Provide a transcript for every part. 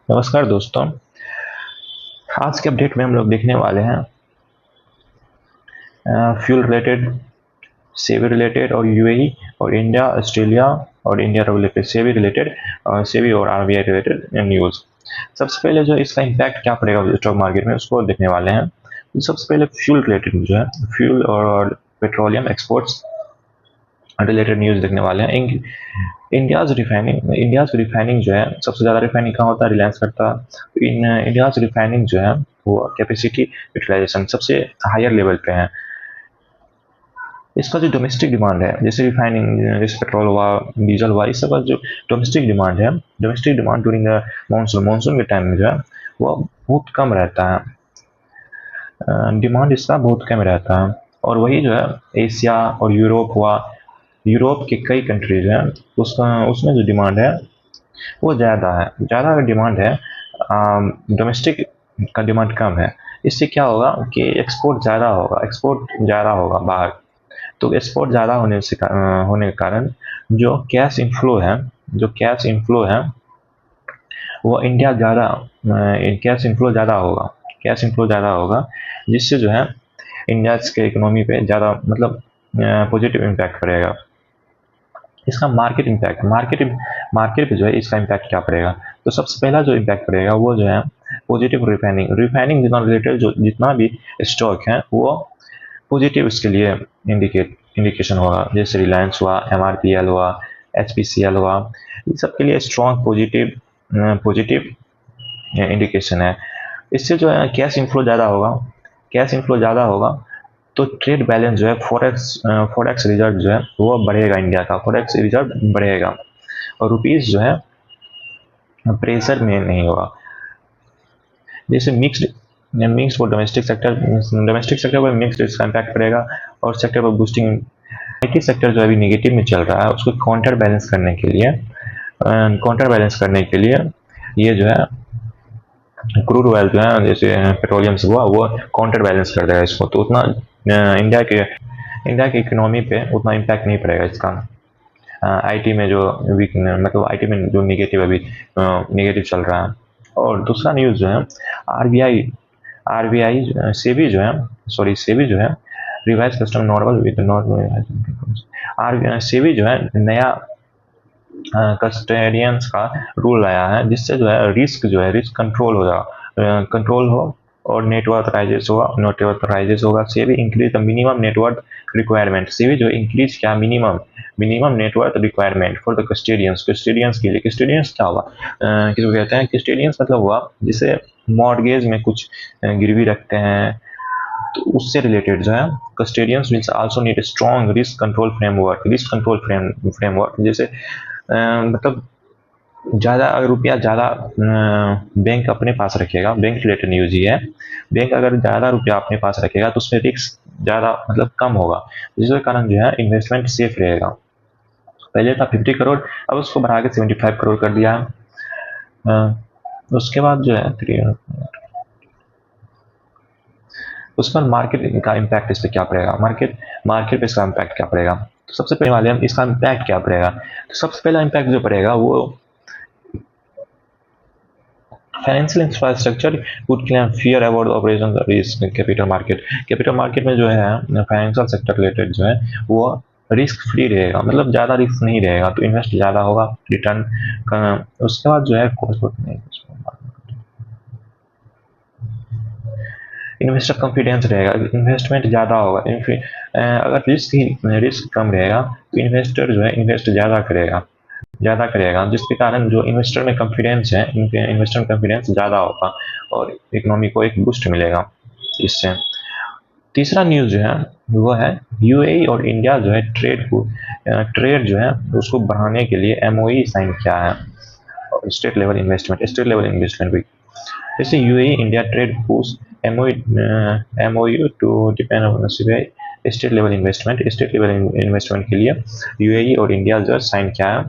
नमस्कार दोस्तों। आज के अपडेट में हम लोग देखने वाले हैं फ्यूल रिलेटेड, सेवी रिलेटेड और यूएई और इंडिया, ऑस्ट्रेलिया और इंडिया रिलेटेड सेवी रिलेटेड, सेवी और आरबीआई रिलेटेड न्यूज़। सबसे पहले जो इसका इम्पैक्ट क्या पड़ेगा स्टॉक मार्केट में उसको देखने वाले हैं। तो सबसे पहले फ्यूल रिलेटेड जो है, फ्यूल और पेट्रोलियम एक्सपोर्ट्स रिलेटेड न्यूज़ देखने वाले हैं। इंडियाज रिफाइनिंग जो है, सबसे ज़्यादा रिफाइनिंग कहाँ होता है? रिलायंस करता है। तो इंडियाज रिफाइनिंग जो है वो कैपेसिटी यूटिलाइजेशन सबसे हायर लेवल पे है। इसका जो डोमेस्टिक डिमांड है, जैसे रिफाइनिंग, जैसे पेट्रोल हुआ, डीजल हुआ, इस सब का जो डोमेस्टिक डिमांड है, domestic demand during the monsoon के टाइम में जो है वो बहुत कम रहता है। डिमांड इसका बहुत कम रहता है। और वही जो है एशिया और यूरोप हुआ, यूरोप के कई कंट्रीज हैं, उसमें जो डिमांड है वो ज़्यादा है। ज़्यादा अगर डिमांड है, डोमेस्टिक का डिमांड कम है। इससे क्या होगा कि एक्सपोर्ट ज़्यादा होगा बाहर। तो एक्सपोर्ट ज़्यादा होने के कारण जो कैश इनफ्लो है वो इंडिया ज़्यादा, कैश इनफ्लो ज़्यादा होगा, जिससे जो है इंडिया के इकोनॉमी पे ज़्यादा मतलब पॉजिटिव इम्पैक्ट पड़ेगा। इसका मार्केट पे जो है इसका इम्पैक्ट क्या पड़ेगा? तो सबसे पहला जो इम्पैक्ट पड़ेगा वो जो है पॉजिटिव रिफाइनिंग जितना रिलेटेड जो जितना भी स्टॉक है वो पॉजिटिव इसके लिए इंडिकेशन होगा। जैसे रिलायंस हुआ, एमआरपीएल हुआ, एचपीसीएल हुआ, ये सब के लिए स्ट्रॉन्ग पॉजिटिव इंडिकेशन है। इससे जो है कैश इनफ्लो ज़्यादा होगा तो ट्रेड बैलेंस जो है, फॉरेक्स रिजर्व जो है वो बढ़ेगा, इंडिया का फॉरेक्स रिजर्व बढ़ेगा और रुपीज़ जो है प्रेशर में नहीं होगा। जैसे मिक्स्ड फॉर डोमेस्टिक सेक्टर पर मिक्स्ड इसका इम्पैक्ट पड़ेगा और सेक्टर पर बूस्टिंग। आईटी सेक्टर जो अभी निगेटिव में चल रहा है उसको काउंटर बैलेंस करने के लिए ये जो है क्रूड ऑयल जो है, जैसे पेट्रोलियम से हुआ, वो काउंटर बैलेंस कर देगा इसको। तो उतना इंडिया के इकोनॉमी पे उतना इम्पैक्ट नहीं पड़ेगा इसका। आईटी में जो मतलब आईटी में जो निगेटिव चल रहा है। और दूसरा न्यूज़ जो है आरबीआई आरबीआई सेबी जो है revise custom normal with SEBI जो है नया कस्टोडियंस का रूल लाया है, जिससे जो है रिस्क कंट्रोल हो और नेटवर्क राइजेस होगा। SEBI increase the minimum network requirement. SEBI जो इंक्रीज क्या minimum network requirement for the custodians के लिए। कस्टोडियंस क्या हुआ, किसको कहते हैं? कस्टोडियंस मतलब हुआ जिसे मॉर्गेज में कुछ गिरवी रखते हैं, तो उससे रिलेटेड जो है custodians will also need strong risk control framework. जैसे मतलब ज़्यादा अगर रुपया ज़्यादा बैंक अपने पास रखेगा, बैंक रिलेटेड न्यूज़ ही है, बैंक अगर ज़्यादा रुपया अपने पास रखेगा तो उसमें रिस्क ज़्यादा मतलब कम होगा, जिसके कारण जो है इन्वेस्टमेंट सेफ रहेगा। पहले था 50 करोड़, अब उसको बढ़ा के 75 करोड़ कर दिया है। उसके बाद जो है उस पर मार्केट का इम्पैक्ट इस पर क्या पड़ेगा, मार्केट पे इसका इम्पैक्ट क्या पड़ेगा? तो सबसे पहले वाले हम इसका इम्पैक्ट क्या पड़ेगा? तो सबसे पहला इम्पैक्ट जो पड़ेगा वो financial infrastructure would claim fear about operation risk. Capital market में जो है फाइनेंशियल सेक्टर रिलेटेड जो है वो रिस्क फ्री रहेगा, मतलब ज़्यादा रिस्क नहीं रहेगा, तो इन्वेस्ट ज़्यादा होगा, रिटर्न। उसके बाद जो है इन्वेस्टर कॉन्फिडेंस रहेगा, इन्वेस्टमेंट ज़्यादा होगा। अगर रिस्क कम रहेगा तो इन्वेस्टर जो है इन्वेस्ट ज़्यादा करेगा, जिसके कारण जो इन्वेस्टर में कॉन्फिडेंस है, इन्वेस्टर में कॉन्फिडेंस ज़्यादा होगा और इकोनॉमी को एक बूस्ट मिलेगा इससे। तीसरा न्यूज़ जो है वो है यूएई और इंडिया जो है ट्रेड जो है उसको बढ़ाने के लिए एमओई साइन किया है, स्टेट लेवल इन्वेस्टमेंट भी। जैसे UAE India trade boost MOU to depend on CBI state level investment के लिए यूएई और इंडिया जो साइन किया है।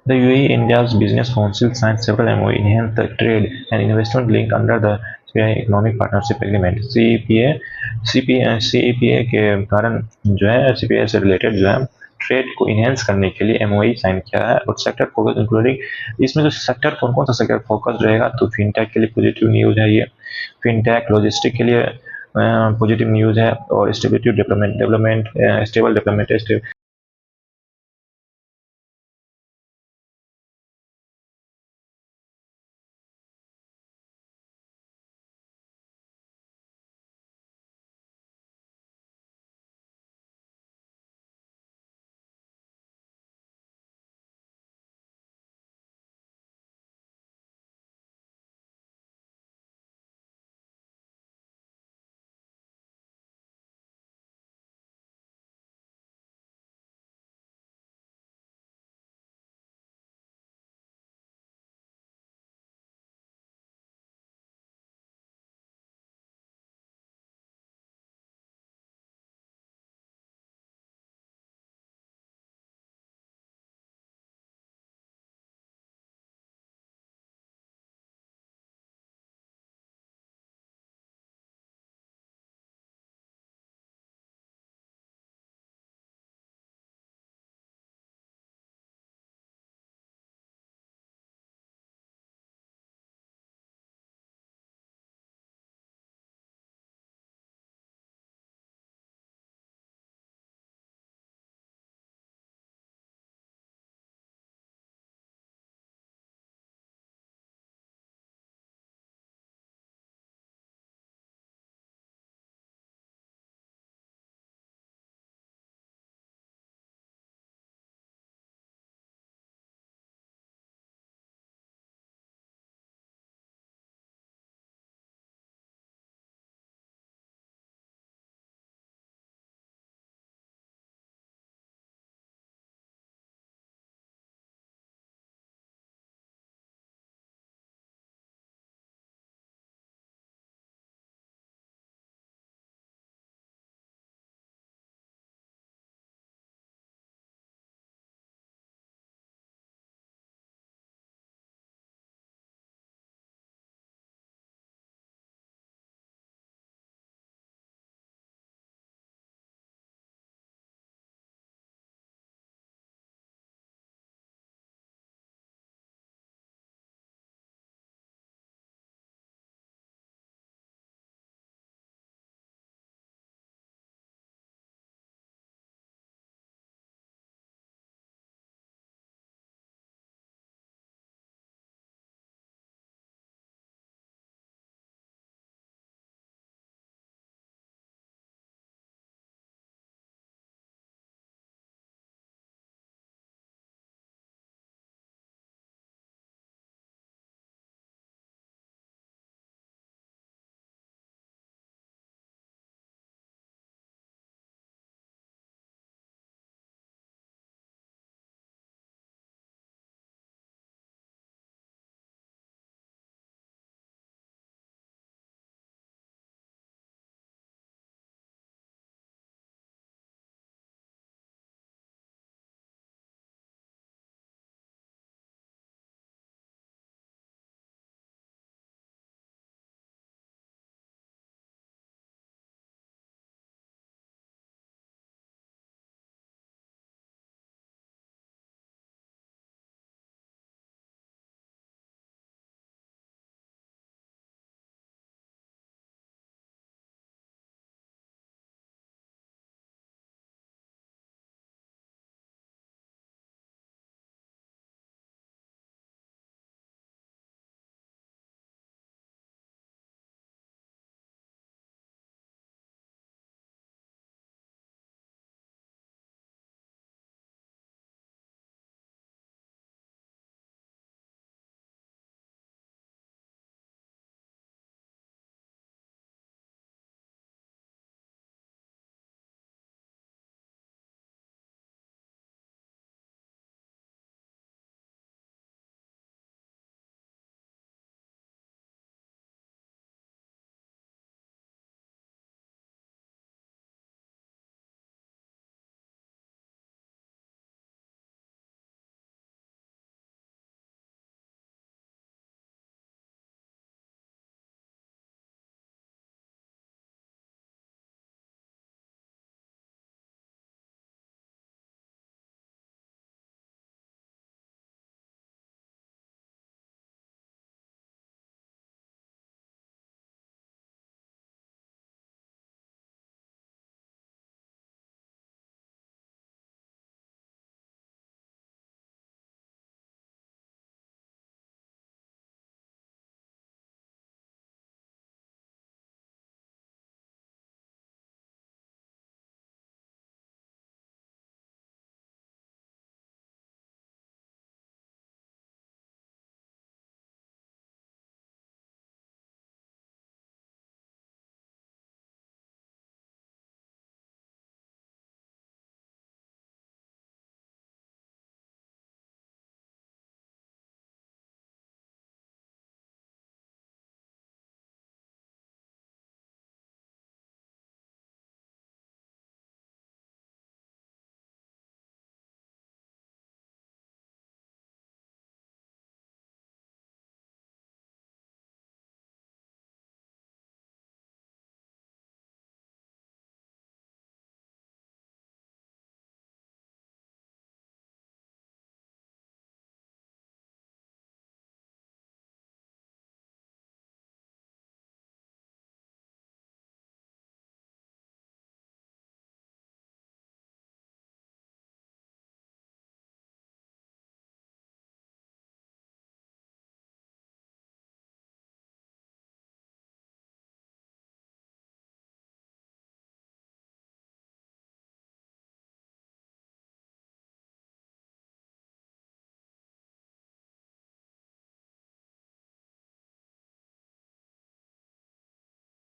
The UAE India's Business Council signed several MOU enhance the trade and investment link under the CPI Economic Partnership Agreement CEPA के कारण जो है CPI से रिलेटेड जो है ट्रेड को इनहेंस करने के लिए एमओई साइन किया है। और सेक्टर फोकस इंक्लूडिंग इसमें जो सेक्टर कौन सा सेक्टर फोकस रहेगा, तो फिनटेक के लिए पॉजिटिव न्यूज़ है ये, फिनटेक लॉजिस्टिक के लिए पॉजिटिव न्यूज़ है, और स्टेबिलिटी डेवलपमेंट स्टेबल डेवलपमेंट